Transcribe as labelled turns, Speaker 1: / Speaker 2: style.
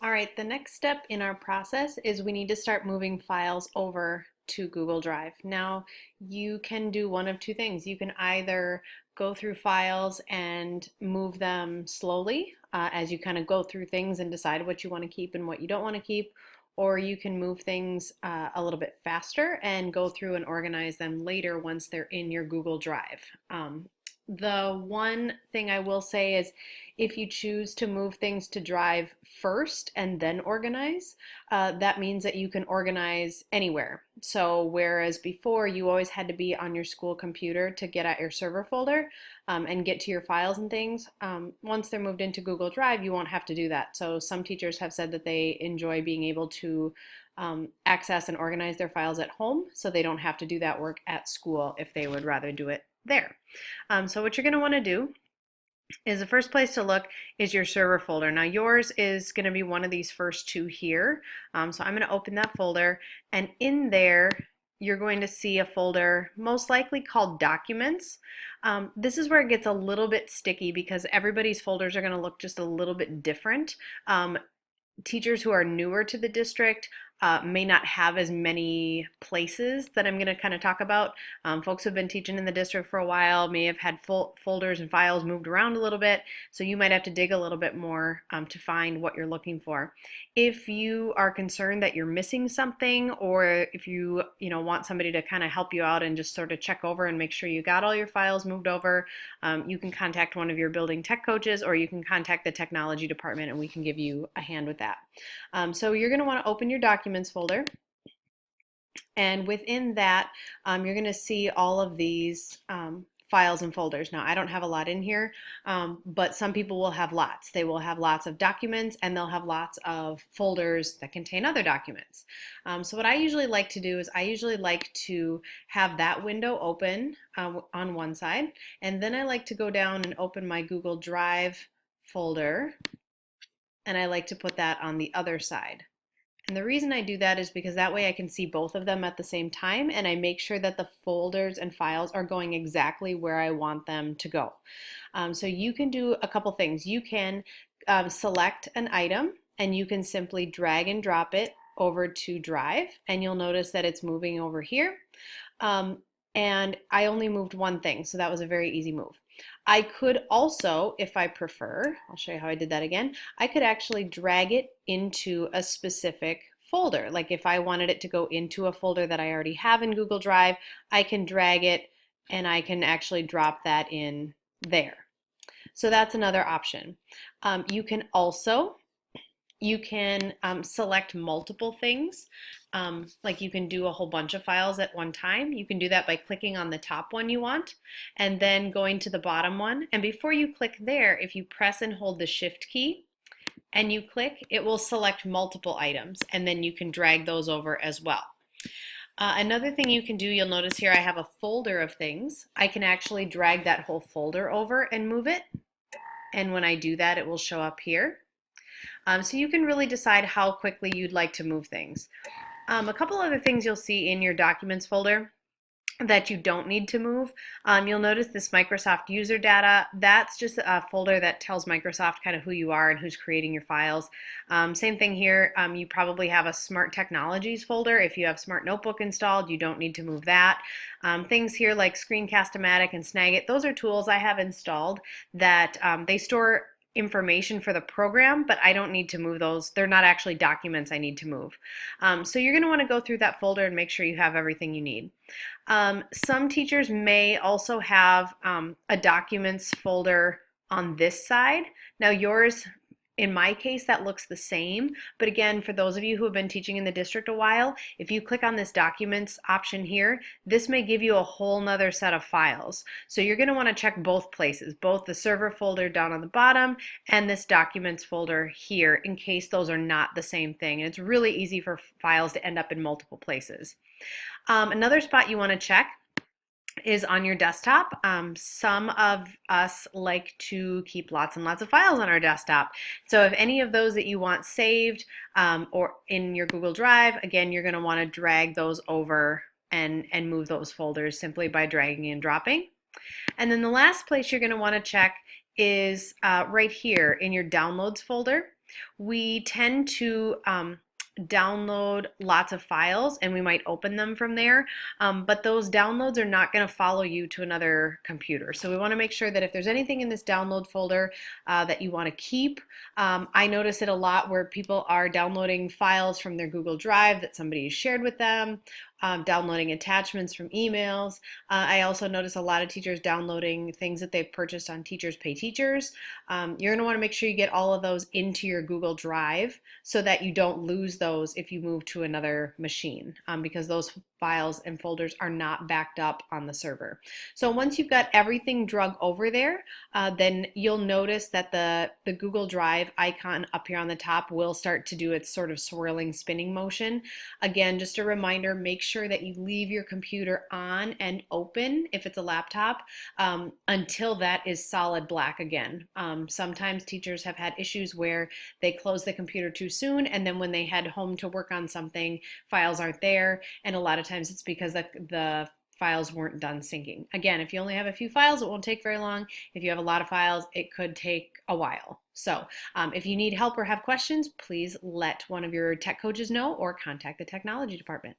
Speaker 1: All right, the next step in our process is we need to start moving files over to Google Drive. Now, you can do one of two things. You can either go through files and move them slowly as you kind of go through things and decide what you want to keep and what you don't want to keep, or you can move things a little bit faster and go through and organize them later once they're in your Google Drive. The one thing I will say is if you choose to move things to Drive first and then organize, that means that you can organize anywhere. So whereas before you always had to be on your school computer to get at your server folder and get to your files and things, once they're moved into Google Drive, you won't have to do that. So some teachers have said that they enjoy being able to access and organize their files at home so they don't have to do that work at school if they would rather do it there. So what you're going to want to do is the first place to look is your server folder. Now yours is going to be one of these first two here. So I'm going to open that folder, and in there you're going to see a folder most likely called Documents. This is where it gets a little bit sticky because everybody's folders are going to look just a little bit different. Teachers who are newer to the district may not have as many places that I'm going to kind of talk about. Folks who have been teaching in the district for a while may have had folders and files moved around a little bit, so you might have to dig a little bit more to find what you're looking for. If you are concerned that you're missing something, or if you want somebody to kind of help you out and just sort of check over and make sure you got all your files moved over, you can contact one of your building tech coaches, or you can contact the technology department and we can give you a hand with that. So you're going to want to open your Documents folder, and within that you're going to see all of these files and folders. Now I don't have a lot in here, but some people will have lots. They will have lots of documents and they'll have lots of folders that contain other documents. So what I usually like to do is I usually like to have that window open on one side, and then I like to go down and open my Google Drive folder, and I like to put that on the other side. And the reason I do that is because that way I can see both of them at the same time, and I make sure that the folders and files are going exactly where I want them to go. So you can do a couple things. You can select an item and you can simply drag and drop it over to Drive, and you'll notice that it's moving over here. And I only moved one thing, so that was a very easy move. I could also, if I prefer, I'll show you how I did that again, I could actually drag it into a specific folder. Like if I wanted it to go into a folder that I already have in Google Drive, I can drag it and I can actually drop that in there. So that's another option. You can also select multiple things. Like you can do a whole bunch of files at one time. You can do that by clicking on the top one you want and then going to the bottom one. And before you click there, if you press and hold the Shift key and you click, it will select multiple items, and then you can drag those over as well. Another thing you can do, you'll notice here I have a folder of things. I can actually drag that whole folder over and move it. And when I do that, it will show up here. So you can really decide how quickly you'd like to move things. A couple other things you'll see in your Documents folder that you don't need to move. You'll notice this Microsoft user data. That's just a folder that tells Microsoft kind of who you are and who's creating your files. Same thing here. You probably have a Smart Technologies folder. If you have Smart Notebook installed, you don't need to move that. Things here like Screencast-O-Matic and Snagit, those are tools I have installed that they store information for the program, but I don't need to move those. They're not actually documents I need to move. So you're going to want to go through that folder and make sure you have everything you need. Some teachers may also have a documents folder on this side. Now yours, in my case, that looks the same, but again, for those of you who have been teaching in the district a while, if you click on this documents option here, this may give you a whole nother set of files. So you're going to want to check both places, both the server folder down on the bottom and this documents folder here, in case those are not the same thing. And it's really easy for files to end up in multiple places. Another spot you want to check is on your desktop. Some of us like to keep lots and lots of files on our desktop. So if any of those that you want saved or in your Google Drive, again, you're going to want to drag those over and move those folders simply by dragging and dropping. And then the last place you're going to want to check is right here in your Downloads folder. we tend to download lots of files and we might open them from there, but those downloads are not going to follow you to another computer. So we want to make sure that if there's anything in this download folder that you want to keep. I notice it a lot where people are downloading files from their Google Drive that somebody shared with them, downloading attachments from emails. I also notice a lot of teachers downloading things that they've purchased on Teachers Pay Teachers. You're going to want to make sure you get all of those into your Google Drive so that you don't lose those if you move to another machine, because those files and folders are not backed up on the server. So once you've got everything drug over there, then you'll notice that the Google Drive icon up here on the top will start to do its sort of swirling spinning motion. Again, just a reminder, make sure that you leave your computer on and open if it's a laptop until that is solid black again. Sometimes teachers have had issues where they close the computer too soon, and then when they head home to work on something, files aren't there, and a lot of times it's because the files weren't done syncing. Again, if you only have a few files, it won't take very long. If you have a lot of files, it could take a while. So if you need help or have questions, please let one of your tech coaches know or contact the technology department.